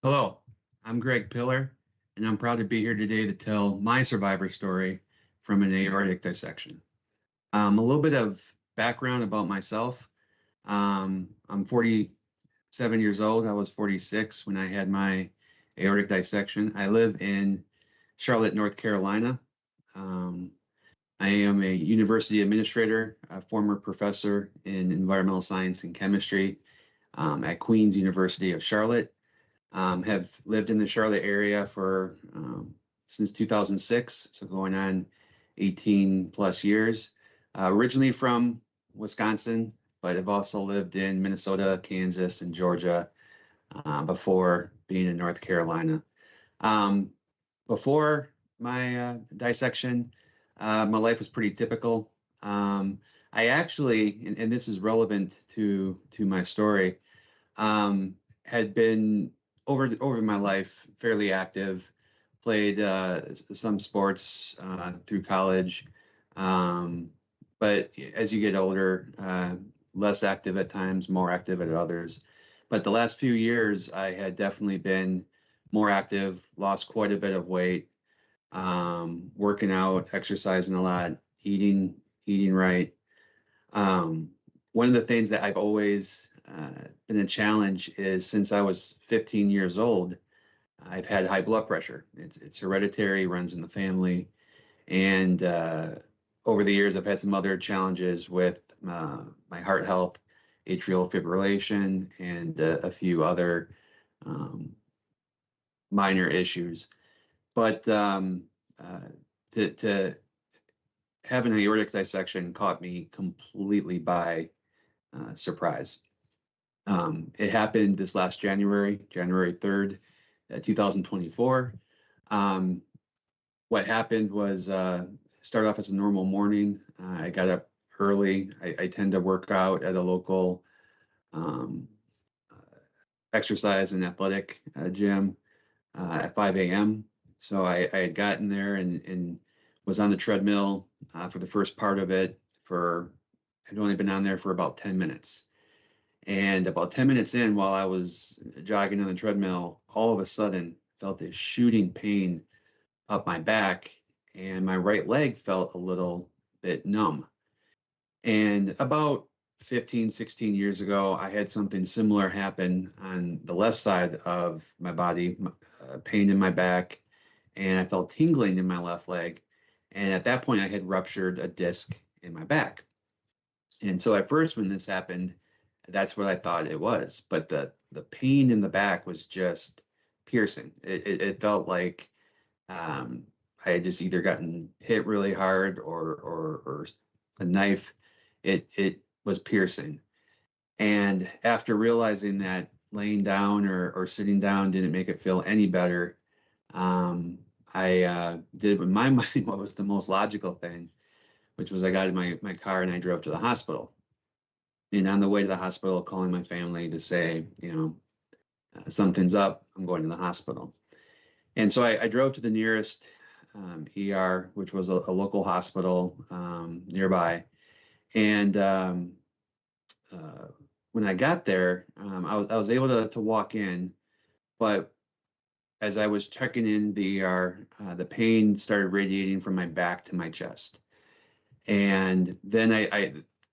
Hello, I'm Greg Pillar, and I'm proud to be here today to tell my survivor story from an aortic dissection. A little bit of background about myself. I'm 47 years old. I was 46 when I had my aortic dissection. I live in Charlotte, North Carolina. Um, I am a university administrator, a former professor in environmental science and chemistry at Queen's University of Charlotte. Have lived in the Charlotte area for since 2006, so going on 18 plus years. Originally from Wisconsin, but have also lived in Minnesota, Kansas, and Georgia before being in North Carolina. Before my dissection, my life was pretty typical. I actually, and this is relevant to my story, had been over my life fairly active, played some sports through college, but as you get older, less active at times, more active at others. But the last few years, I had definitely been more active, lost quite a bit of weight, working out, exercising a lot, eating right. One of the things that I've always been a challenge is since I was 15 years old, I've had high blood pressure. It's hereditary, runs in the family. And over the years, I've had some other challenges with my heart health, atrial fibrillation, and a few other minor issues. But to have an aortic dissection caught me completely by surprise. It happened this last January 3rd, 2024. What happened was started off as a normal morning. I got up early. I tend to work out at a local exercise and athletic gym at 5 a.m. So I had gotten there and was on the treadmill for the first part of it. I'd only been on there for about 10 minutes. And about 10 minutes in, while I was jogging on the treadmill, all of a sudden felt a shooting pain up my back, and my right leg felt a little bit numb. And about 15, 16 years ago, I had something similar happen on the left side of my body, pain in my back, and I felt tingling in my left leg. And at that point, I had ruptured a disc in my back. And so at first, when this happened, that's what I thought it was. But the pain in the back was just piercing. It felt like I had just either gotten hit really hard or a knife. It was piercing. And after realizing that laying down or sitting down didn't make it feel any better, I did in my mind what was the most logical thing, which was I got in my car and I drove to the hospital. And on the way to the hospital, calling my family to say, something's up, I'm going to the hospital. And so I drove to the nearest ER, which was a local hospital nearby. And when I got there, I was able to walk in, but as I was checking in the ER, the pain started radiating from my back to my chest. And then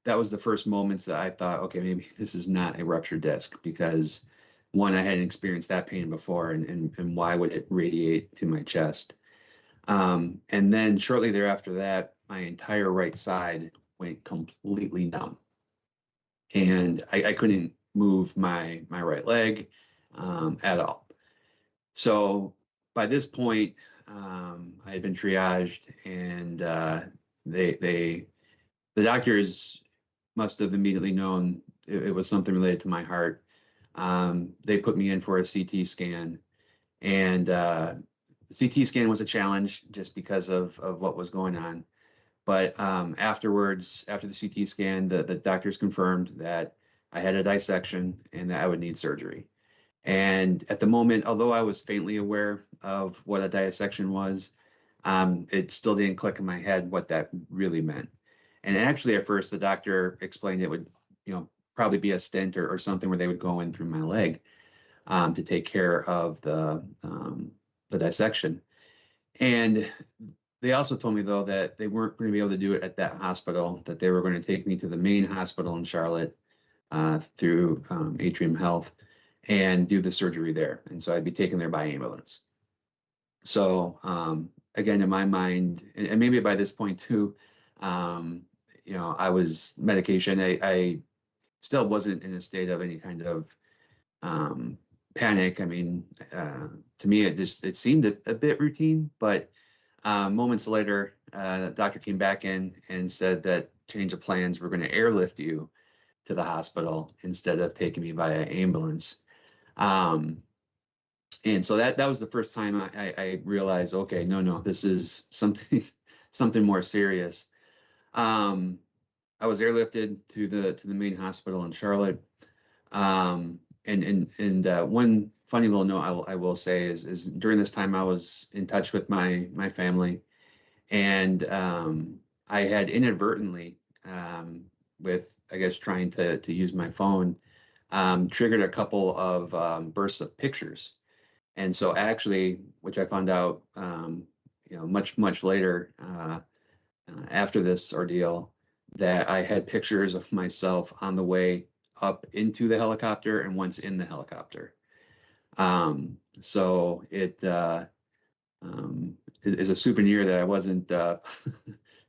that was the first moments that I thought, okay, maybe this is not a ruptured disc, because one, I hadn't experienced that pain before, and why would it radiate to my chest? And then shortly thereafter that, my entire right side went completely numb. And I couldn't move my right leg at all. So by this point, I had been triaged, and the doctors must have immediately known it was something related to my heart. They put me in for a CT scan, and the CT scan was a challenge just because of what was going on. But afterwards, after the CT scan, the doctors confirmed that I had a dissection and that I would need surgery. And at the moment, although I was faintly aware of what a dissection was, it still didn't click in my head what that really meant. And actually, at first, the doctor explained it would, probably be a stent or something where they would go in through my leg. to take care of the dissection. And they also told me, though, that they weren't going to be able to do it at that hospital, that they were going to take me to the main hospital in Charlotte through Atrium Health and do the surgery there. And so I'd be taken there by ambulance. So again, in my mind, and maybe by this point too, I was medication. I still wasn't in a state of any kind of panic. I mean, to me, it seemed a bit routine, but moments later, the doctor came back in and said that change of plans, we're going to airlift you to the hospital instead of taking me by an ambulance. And so that was the first time I realized, okay, no, this is something more serious. I was airlifted to the main hospital in Charlotte. And one funny little note I will say is during this time I was in touch with my family, and I had inadvertently, with I guess trying to use my phone, triggered a couple of bursts of pictures. And so actually, which I found out, much later after this ordeal, that I had pictures of myself on the way up into the helicopter and once in the helicopter. So it is a souvenir that I wasn't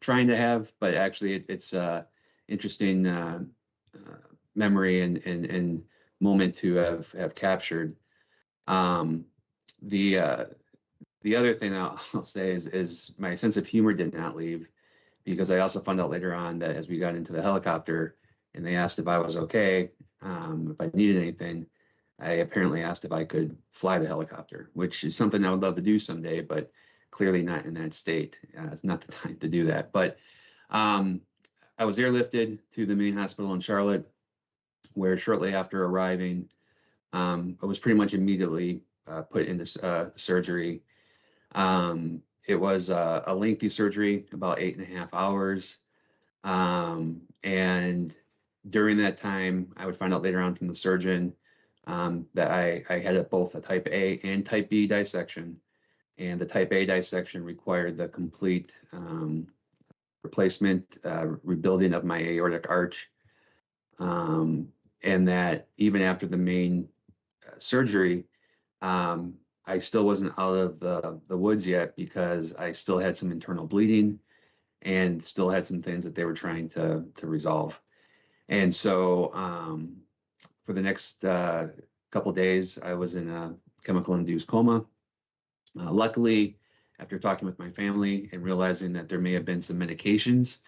trying to have, but actually it's interesting memory and moment to have captured. The other thing I'll say is my sense of humor did not leave, because I also found out later on that as we got into the helicopter and they asked if I was okay, if I needed anything, I apparently asked if I could fly the helicopter, which is something I would love to do someday, but clearly not in that state. It's not the time to do that. But I was airlifted to the main hospital in Charlotte, where shortly after arriving, I was pretty much immediately put into surgery. It was a lengthy surgery, about 8.5 hours. And during that time, I would find out later on from the surgeon that I had both a type A and type B dissection. And the type A dissection required the complete replacement, rebuilding of my aortic arch. And that even after the main surgery, I still wasn't out of the woods yet, because I still had some internal bleeding and still had some things that they were trying to resolve. And so for the next couple of days, I was in a chemical-induced coma. Luckily, after talking with my family and realizing that there may have been some medications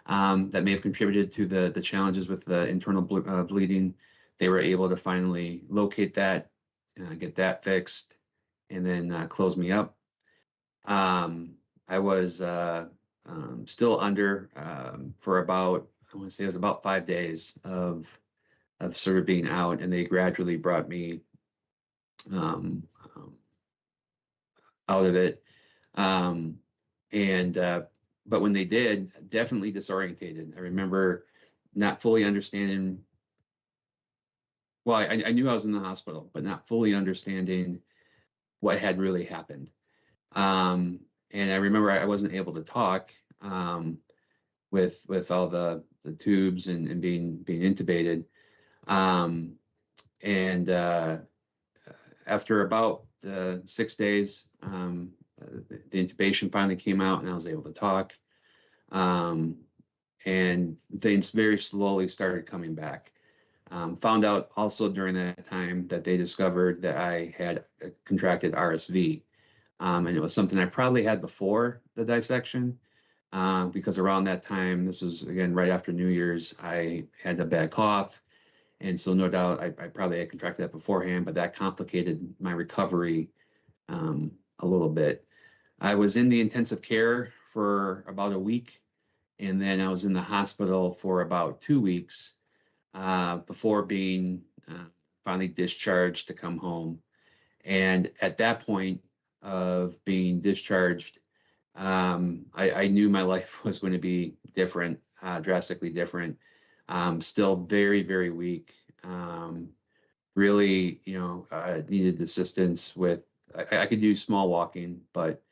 that may have contributed to the challenges with the internal bleeding, they were able to finally locate that, get that fixed, and then close me up. I was still under for about, I want to say it was about 5 days of sort of being out, and they gradually brought me out of it. But when they did, definitely disorientated. I remember not fully understanding. Well, I knew I was in the hospital, but not fully understanding what had really happened. And I remember I wasn't able to talk with all the tubes and being intubated. After about 6 days, the intubation finally came out and I was able to talk. And things very slowly started coming back. Found out also during that time that they discovered that I had contracted RSV. And it was something I probably had before the dissection, because around that time, this was again right after New Year's, I had a bad cough. And so no doubt I probably had contracted that beforehand, but that complicated my recovery a little bit. I was in the intensive care for about a week, and then I was in the hospital for about 2 weeks before being finally discharged to come home. And at that point of being discharged, I knew my life was going to be different, drastically different. Still very, very weak, really, needed assistance with, I could do small walking, but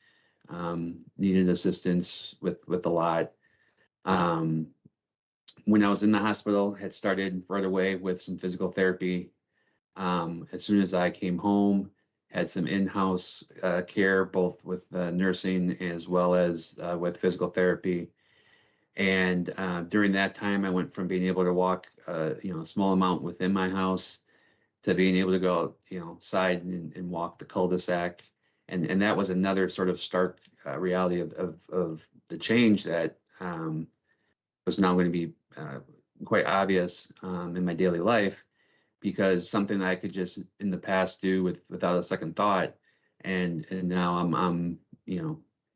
needed assistance with a lot. When I was in the hospital, had started right away with some physical therapy. As soon as I came home, had some in-house care, both with nursing as well as with physical therapy. And during that time, I went from being able to walk, a small amount within my house to being able to go, outside and walk the cul-de-sac. And that was another sort of stark reality of the change that was now going to be quite obvious in my daily life, because something that I could just in the past do without a second thought, and now I'm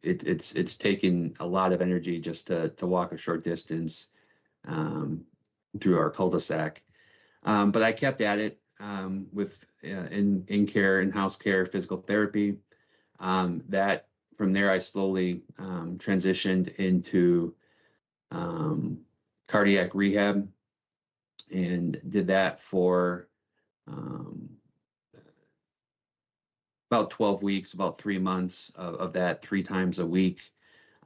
it's taken a lot of energy just to walk a short distance through our cul-de-sac. But I kept at it with in-house care, physical therapy. That from there, I slowly transitioned into cardiac rehab, and did that for about 12 weeks, about 3 months of that, 3 times a week,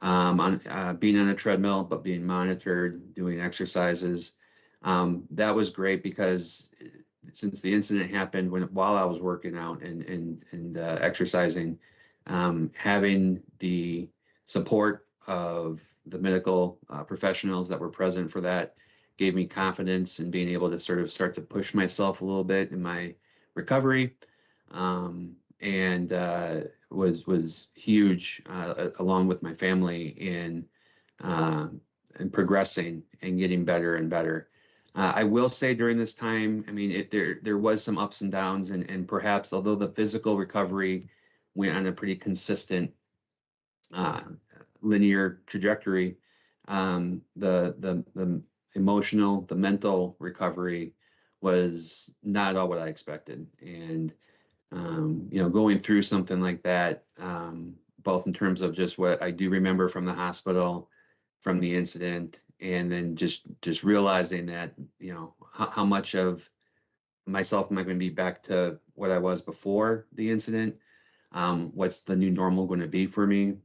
on being on a treadmill, but being monitored, doing exercises. That was great because since the incident happened while I was working out and exercising, having the support of the medical professionals that were present for that gave me confidence in being able to sort of start to push myself a little bit in my recovery, and was huge, along with my family, in progressing and getting better and better. I will say during this time, I mean, there was some ups and downs, and perhaps although the physical recovery went on a pretty consistent linear trajectory, the emotional, the mental recovery was not all what I expected. And going through something like that, both in terms of just what I do remember from the hospital, from the incident, and then just realizing that, how much of myself am I going to be back to what I was before the incident? What's the new normal going to be for me?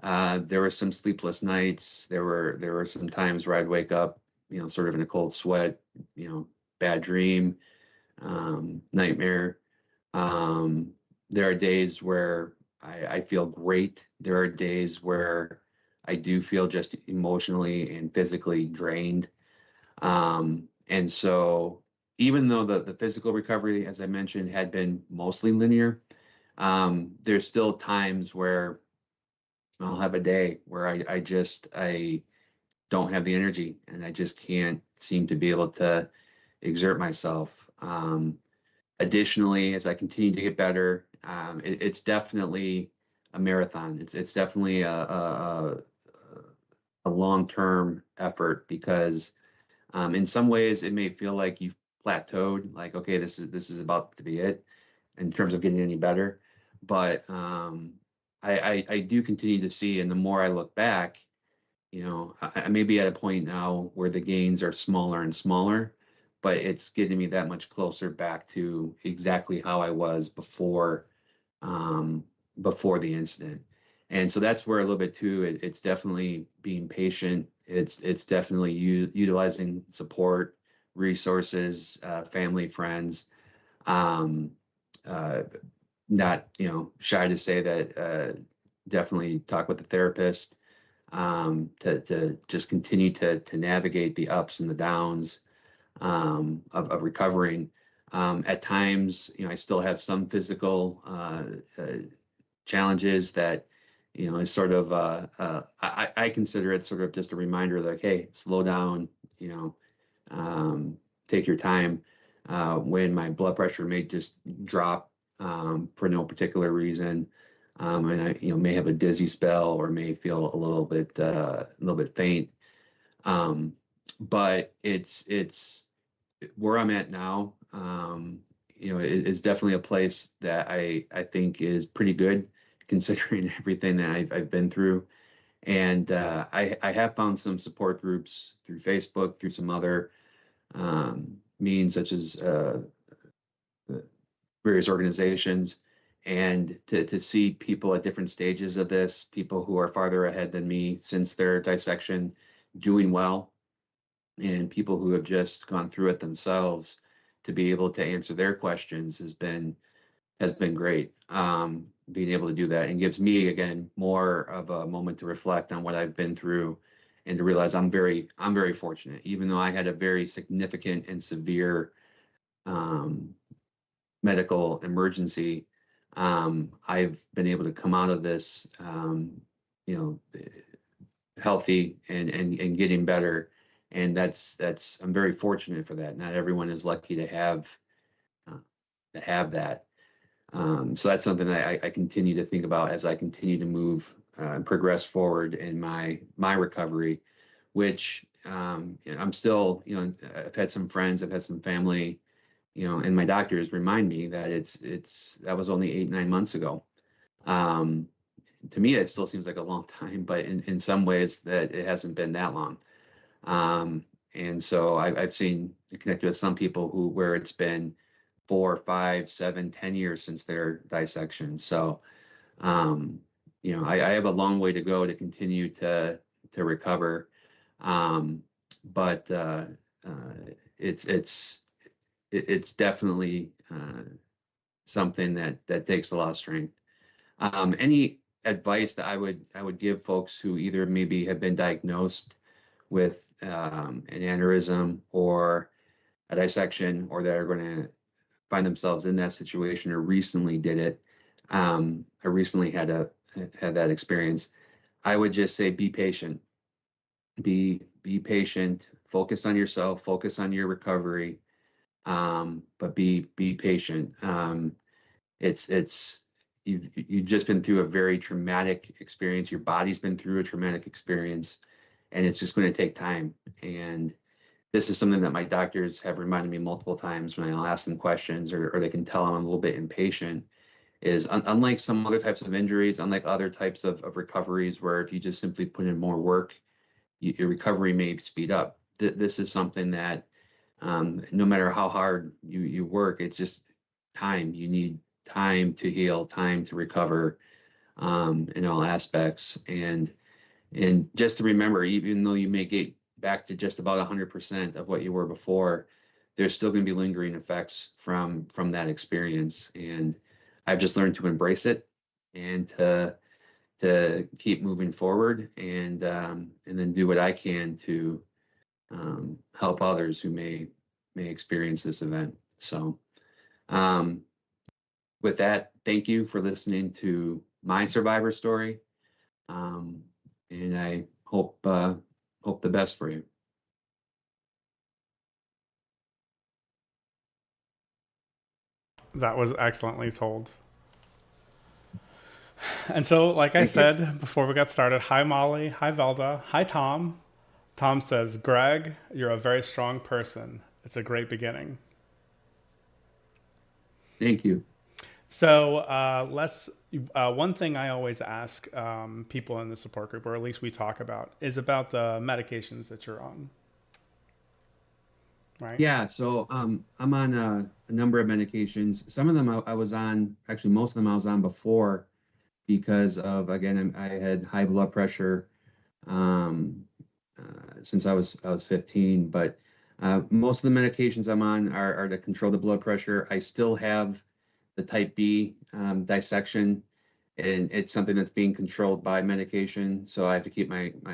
There were some sleepless nights. There were some times where I'd wake up, sort of in a cold sweat, bad dream, nightmare. There are days where I feel great. There are days where I do feel just emotionally and physically drained. And so even though the physical recovery, as I mentioned, had been mostly linear, there's still times where I'll have a day where I don't have the energy, and I just can't seem to be able to exert myself. Additionally, as I continue to get better, it's definitely a marathon. It's definitely a long-term effort, because in some ways it may feel like you've plateaued, like, okay, this is about to be it in terms of getting any better. But I do continue to see, and the more I look back, I may be at a point now where the gains are smaller and smaller, but it's getting me that much closer back to exactly how I was before the incident. And so that's where a little bit too, it's definitely being patient. It's definitely utilizing support, resources, family, friends. Not, shy to say that, definitely talk with the therapist, to just continue to navigate the ups and the downs of recovering. At times, I still have some physical challenges that, is sort of, I consider it sort of just a reminder, like, hey, slow down, take your time. When my blood pressure may just drop for no particular reason, and I, may have a dizzy spell, or may feel a little bit faint. But it's where I'm at now. Is definitely a place that I think is pretty good, considering everything that I've been through. And I have found some support groups through Facebook, through some other means, such as various organizations, and to see people at different stages of this, people who are farther ahead than me since their dissection doing well, and people who have just gone through it themselves, to be able to answer their questions has been great. Being able to do that, and gives me again more of a moment to reflect on what I've been through, and to realize I'm very fortunate, even though I had a very significant and severe medical emergency. I've been able to come out of this, you know, healthy and getting better. And that's I'm very fortunate for that. Not everyone is lucky to have that. So that's something that I continue to think about as I continue to move and progress forward in my recovery, which I'm still, you know, I've had some friends, I've had some family, you know, and my doctors remind me that that was only 8-9 months ago. To me, it still seems like a long time, but in some ways that it hasn't been that long. And so I've seen, connected with some people where it's been 4, 5, 7, 10 years since their dissection. So, you know, I have a long way to go to continue to recover. But it's definitely something that takes a lot of strength. Any advice that I would give folks who either maybe have been diagnosed with an aneurysm or a dissection, or that are going to find themselves in that situation, or recently did it, or recently had that experience, I would just say be patient. Be patient. Focus on yourself. Focus on your recovery. But be patient. You've just been through a very traumatic experience. Your body's been through a traumatic experience, and it's just going to take time. And this is something that my doctors have reminded me multiple times when I'll ask them questions, or they can tell I'm a little bit impatient, is unlike some other types of injuries, unlike other types of recoveries, where if you just simply put in more work, your recovery may speed up. This is something that no matter how hard you work, it's just time. You need time to heal, time to recover, in all aspects. And just to remember, even though you may get back to just about 100% of what you were before, there's still going to be lingering effects from that experience. And I've just learned to embrace it, and to keep moving forward, and then do what I can to help others who may experience this event. So with that, thank you for listening to my survivor story. And I hope the best for you. That was excellently told. And so, like I Thank you. said before we got started, hi Molly, hi Velda, hi Tom. Tom says, Greg, you're a very strong person. It's a great beginning. Thank you. So let's. One thing I always ask people in the support group, or at least we talk about, is about the medications that you're on. Right? Yeah, so I'm on a number of medications. Some of them I was on, actually most of them I was on before, because of, again, I had high blood pressure um, since I was 15. But most of the medications I'm on are to control the blood pressure. I still have the type B dissection, and it's something that's being controlled by medication. So I have to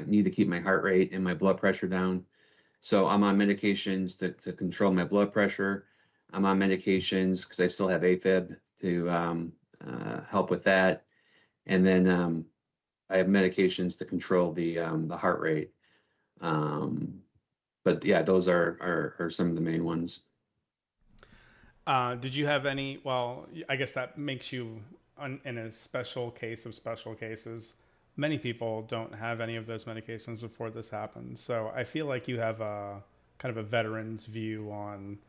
need to keep my heart rate and my blood pressure down. So I'm on medications to control my blood pressure. I'm on medications because I still have AFib to help with that. And then I have medications to control the heart rate. But yeah, those are some of the main ones. Did you have any? Well, I guess that makes you in a special case of special cases. Many people don't have any of those medications before this happens. So I feel like you have a kind of a veteran's view on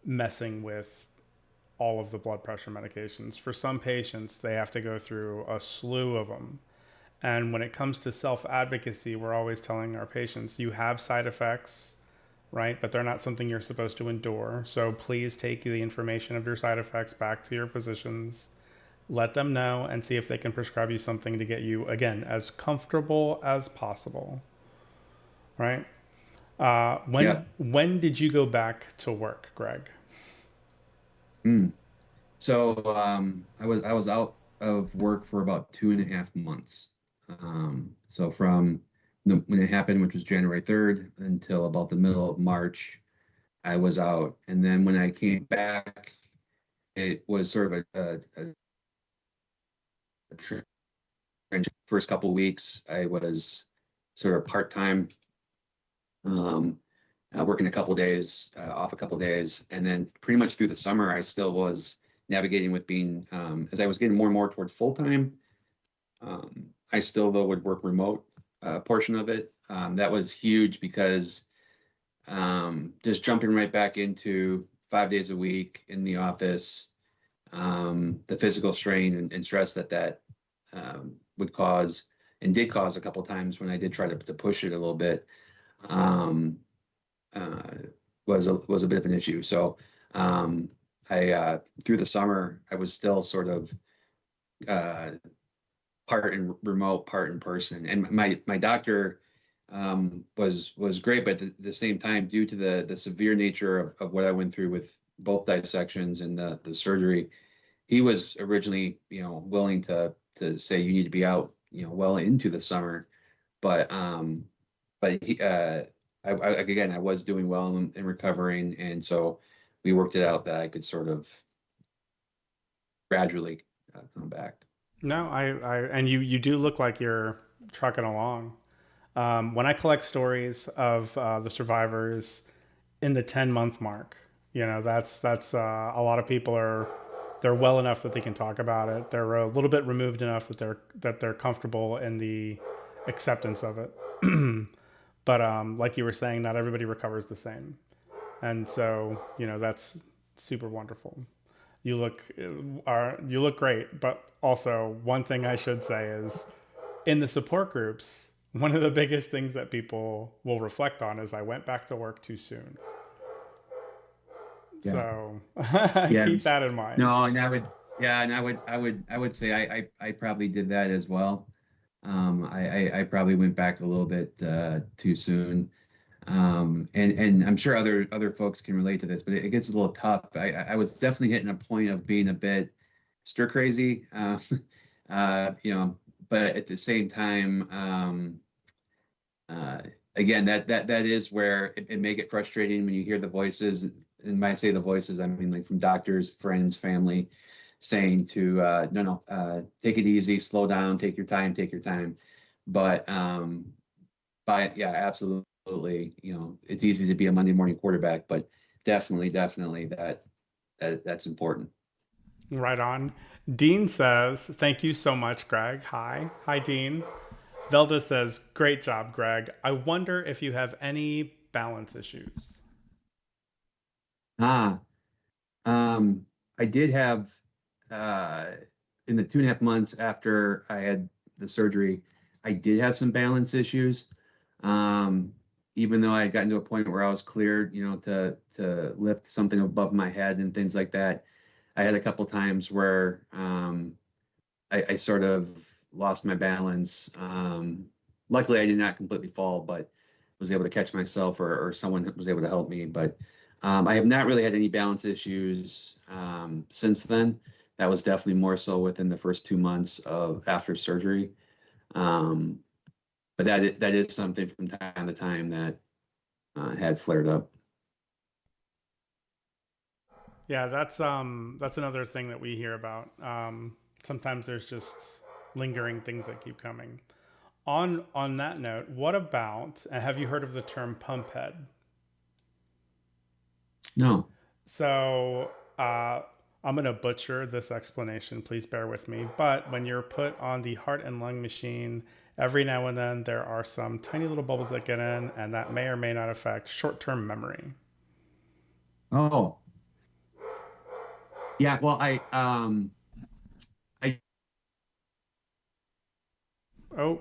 messing with all of the blood pressure medications. For some patients, they have to go through a slew of them. And when it comes to self advocacy, we're always telling our patients, you have side effects. right? But they're not something you're supposed to endure. So please take the information of your side effects back to your physicians, let them know, and see if they can prescribe you something to get you, again, as comfortable as possible, right? Yeah. When did you go back to work, Greg? Mm. So I was out of work for about 2.5 months. So from when it happened, which was January 3rd, until about the middle of March, I was out. And then when I came back, it was sort of a transition. First couple of weeks, I was sort of part-time, um, working a couple of days, off a couple of days, and then pretty much through the summer, I still was navigating with being, as I was getting more and more towards full-time. I still though would work remote, portion of it. That was huge because just jumping right back into 5 days a week in the office, the physical strain and stress that would cause and did cause a couple times when I did try to push it a little bit, um, uh, was a bit of an issue. So I through the summer I was still sort of uh, part in remote, part in person. And my doctor was great, but at the same time, due to the severe nature of what I went through with both dissections and the surgery, he was originally, willing to say you need to be out, well into the summer. But he, again, I was doing well in recovering, and so we worked it out that I could sort of gradually come back. No, and you do look like you're trucking along. When I collect stories of the survivors in the 10-month mark, that's a lot of people they're well enough that they can talk about it. They're a little bit removed enough that they're comfortable in the acceptance of it. But like you were saying, not everybody recovers the same, and so that's super wonderful. You look you look great, but also one thing I should say is in the support groups, one of the biggest things that people will reflect on is I went back to work too soon. Yeah. So Yeah. keep that in mind. No, and yeah, and I would say I probably did that as well. I probably went back a little bit too soon. And I'm sure other folks can relate to this, but it gets a little tough. I was definitely hitting a point of being a bit stir crazy, but at the same time, uh, again, that is where it may get frustrating when you hear the voices. And when I say the voices, I mean like from doctors, friends, family, saying to no, take it easy, slow down, take your time, take your time. But yeah, absolutely. It's easy to be a Monday morning quarterback, but definitely that's important. Right on. Dean says, "Thank you so much, Greg." Hi, Dean. Velda says, "Great job, Greg. I wonder if you have any balance issues." Ah, um, I did have uh, in the 2.5 months after I had the surgery, I did have some balance issues. Um, Even though I had gotten to a point where I was cleared, to lift something above my head and things like that, I had a couple times where I sort of lost my balance. Luckily, I did not completely fall, but was able to catch myself, or someone was able to help me. But I have not really had any balance issues since then. That was definitely more so within the first 2 months of after surgery. Um, but that is something from time to time that had flared up. Yeah, that's another thing that we hear about. Sometimes there's just lingering things that keep coming. On that note, what about have you heard of the term pump head? No. So I'm going to butcher this explanation. Please bear with me. But when you're put on the heart and lung machine, every now and then there are some tiny little bubbles that get in, and that may or may not affect short term memory. Oh, yeah. Well, I Oh,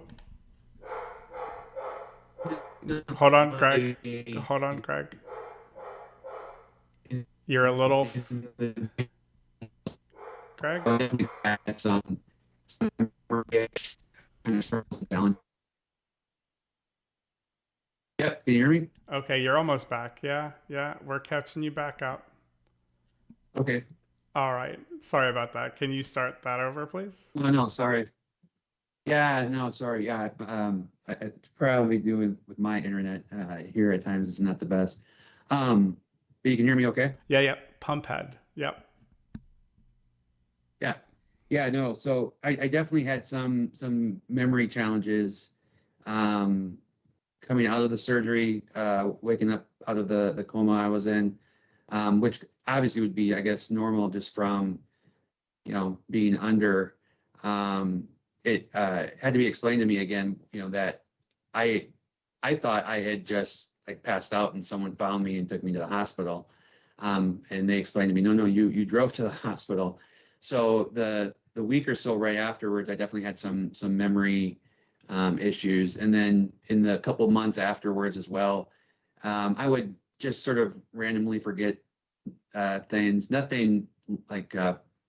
Hold on, Greg. Hold on, Greg. You're a little, Greg. some balance. Yep, can you hear me? Okay, you're almost back. Yeah, yeah, we're catching you back up. Okay. All right. Sorry about that. Can you start that over, please? Oh, no, sorry. Yeah, no, sorry. Yeah, it's probably doing with my internet here at times it's not the best. But you can hear me okay? Yeah, yep. Pump head. Yep. Yeah. Yeah, no. So I definitely had some memory challenges um coming out of the surgery, waking up out of the coma I was in, which obviously would be, I guess, normal just from, being under. It had to be explained to me again, that I I thought I had just like passed out and someone found me and took me to the hospital. And they explained to me, no, you drove to the hospital. So the week or so right afterwards, I definitely had some memory issues. And then in the couple months afterwards as well, I would just sort of randomly forget things, nothing like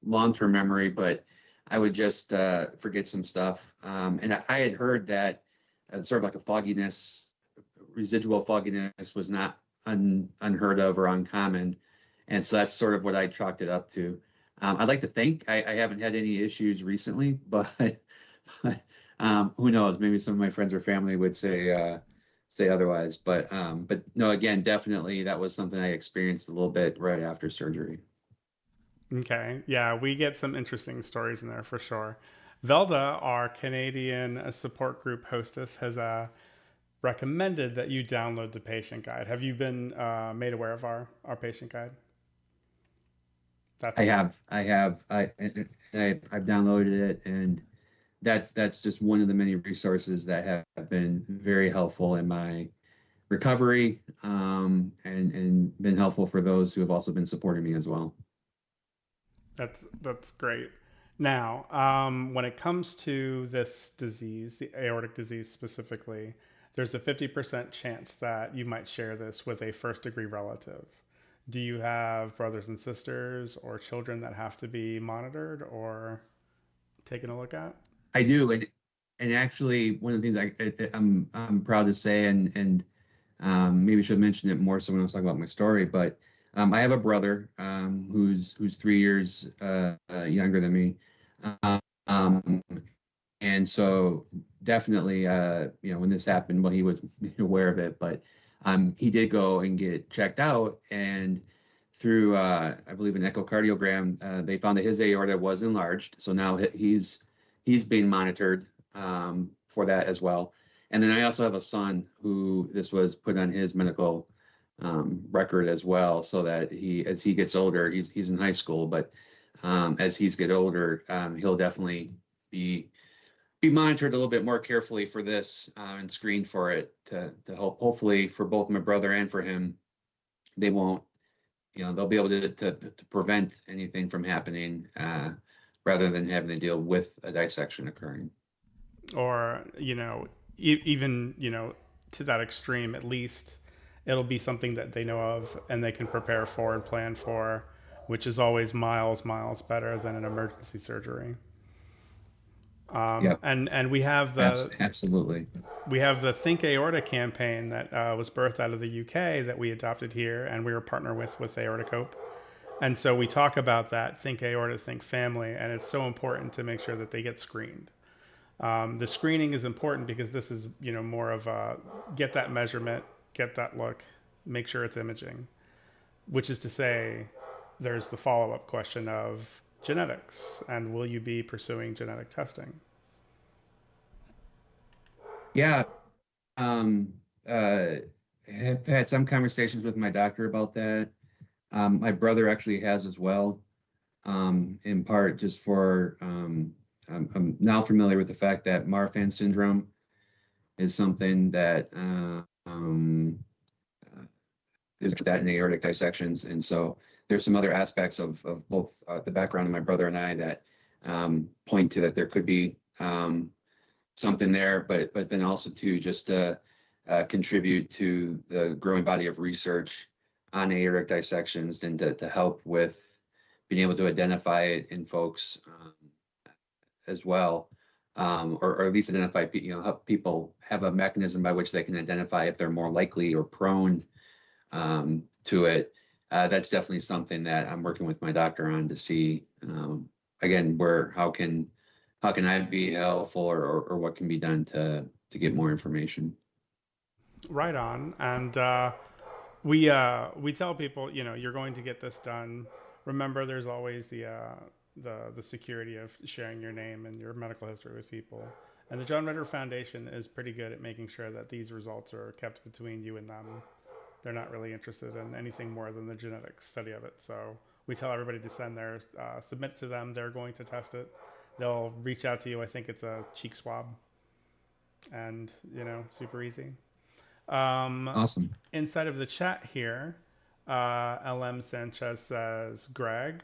long-term memory, but I would just forget some stuff. And I had heard that sort of like a fogginess, residual fogginess was not unheard of or uncommon. And so that's sort of what I chalked it up to. I'd like to think I haven't had any issues recently, but, who knows? Maybe some of my friends or family would say otherwise. But no, again, definitely that was something I experienced a little bit right after surgery. Okay. Yeah, we get some interesting stories in there for sure. Velda, our Canadian support group hostess, has recommended that you download the patient guide. Have you been made aware of our patient guide? That's I've downloaded it, and that's just one of the many resources that have been very helpful in my recovery, and been helpful for those who have also been supporting me as well. that's great. Now, when it comes to this disease, the aortic disease specifically, there's a 50% chance that you might share this with a first degree relative. Do you have brothers and sisters or children that have to be monitored or taken a look at? I do, and actually one of the things I'm proud to say, and maybe should mention it more so when I was talking about my story, but I have a brother who's 3 years younger than me. Um, and so definitely, when this happened, well, he was aware of it, but he did go and get checked out, and through, I believe, an echocardiogram, they found that his aorta was enlarged. So now he's being monitored for that as well. And then I also have a son who this was put on his medical record as well, so that as he gets older, he's in high school, but as he's get older, he'll definitely be monitored a little bit more carefully for this, and screened for it to help, hopefully, for both my brother and for him, they won't, they'll be able to prevent anything from happening, rather than having to deal with a dissection occurring. Or, even, to that extreme, at least it'll be something that they know of and they can prepare for and plan for, which is always miles better than an emergency surgery. Yep, And we have absolutely. the Think Aorta campaign that was birthed out of the UK that we adopted here, and we were partner with Aortic Hope. And so we talk about that Think Aorta, Think Family, and it's so important to make sure that they get screened. The screening is important because this is, more of a get that measurement, get that look, make sure it's imaging, which is to say there's the follow-up question of genetics, and will you be pursuing genetic testing? Yeah, um, have had some conversations with my doctor about that. My brother actually has as well, in part just for, I'm now familiar with the fact that Marfan syndrome is something that there's that in aortic dissections. And so there's some other aspects of both the background of my brother and I that point to that there could be something there, but then also too just contribute to the growing body of research on aortic dissections and to help with being able to identify it in folks as well, or at least identify, help people have a mechanism by which they can identify if they're more likely or prone to it. That's definitely something that I'm working with my doctor on to see, again, how can I be helpful, or what can be done to get more information. Right on. And we tell people, you're going to get this done. Remember, there's always the security of sharing your name and your medical history with people. And the John Ritter Foundation is pretty good at making sure that these results are kept between you and them. They're not really interested in anything more than the genetic study of it. So we tell everybody to submit to them. They're going to test it. They'll reach out to you. I think it's a cheek swab, and super easy. Awesome. Inside of the chat here, LM Sanchez says, Greg,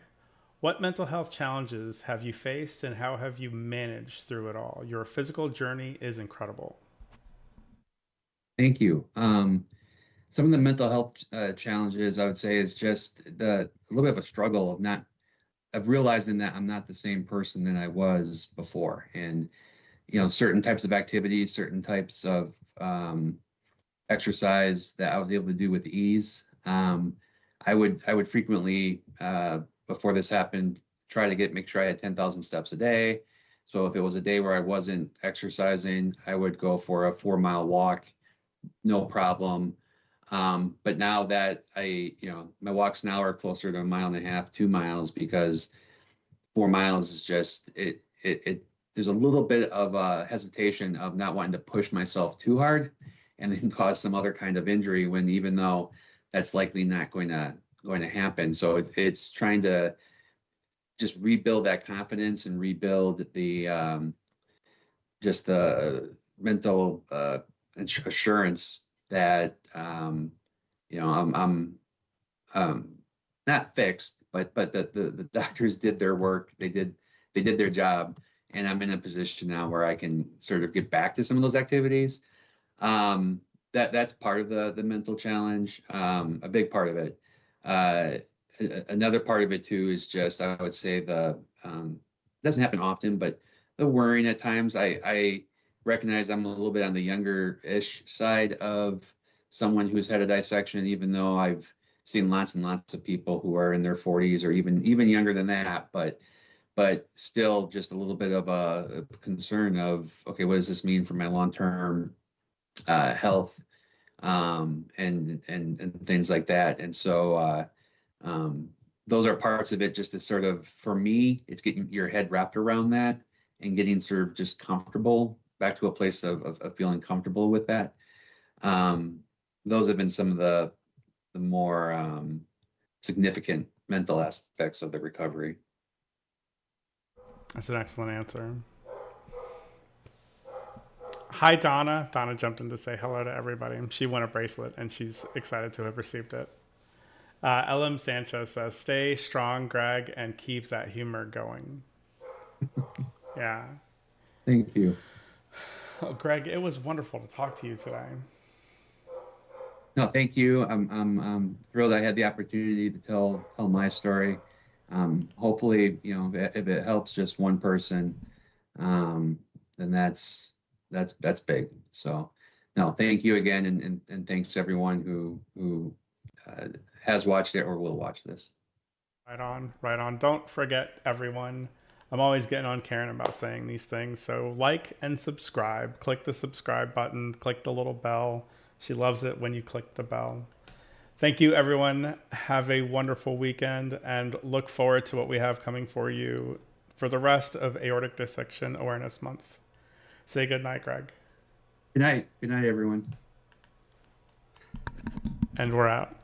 what mental health challenges have you faced and how have you managed through it all? Your physical journey is incredible. Thank you. Some of the mental health challenges, I would say, is just a little bit of a struggle of realizing that I'm not the same person that I was before. And, certain types of activities, certain types of exercise that I was able to do with ease. I would frequently, before this happened, try to make sure I had 10,000 steps a day. So if it was a day where I wasn't exercising, I would go for a 4-mile walk, no problem. But now that my walks now are closer to 1.5 miles, 2 miles, because 4 miles is just, there's a little bit of a hesitation of not wanting to push myself too hard and then cause some other kind of injury, when even though that's likely not going to happen. So it's trying to just rebuild that confidence and rebuild the just the mental assurance that I'm not fixed, but the doctors did their work. They did their job, and I'm in a position now where I can sort of get back to some of those activities. That's part of the mental challenge, a big part of it. Another part of it too is just, I would say, doesn't happen often, but the worrying at times. I recognize I'm a little bit on the younger-ish side of someone who's had a dissection, even though I've seen lots and lots of people who are in their 40s or even younger than that, but still just a little bit of a concern of, okay, what does this mean for my long-term health, and things like that. And so those are parts of it, just to sort of, for me, it's getting your head wrapped around that and getting sort of just comfortable, back to a place of feeling comfortable with that. Those have been some of the more significant mental aspects of the recovery. That's an excellent answer. Hi, Donna. Donna jumped in to say hello to everybody. She won a bracelet and she's excited to have received it. LM Sanchez says, stay strong, Greg, and keep that humor going. Yeah. Thank you. Oh, Greg, it was wonderful to talk to you today. No, thank you. I'm thrilled I had the opportunity to tell my story. Hopefully, if it helps just one person, then that's big. So, no, thank you again, and thanks to everyone who has watched it or will watch this. Right on. Don't forget, everyone. I'm always getting on Karen about saying these things. So like and subscribe. Click the subscribe button. Click the little bell. She loves it when you click the bell. Thank you, everyone. Have a wonderful weekend and look forward to what we have coming for you for the rest of Aortic Dissection Awareness Month. Say good night, Greg. Good night. Good night, everyone. And we're out.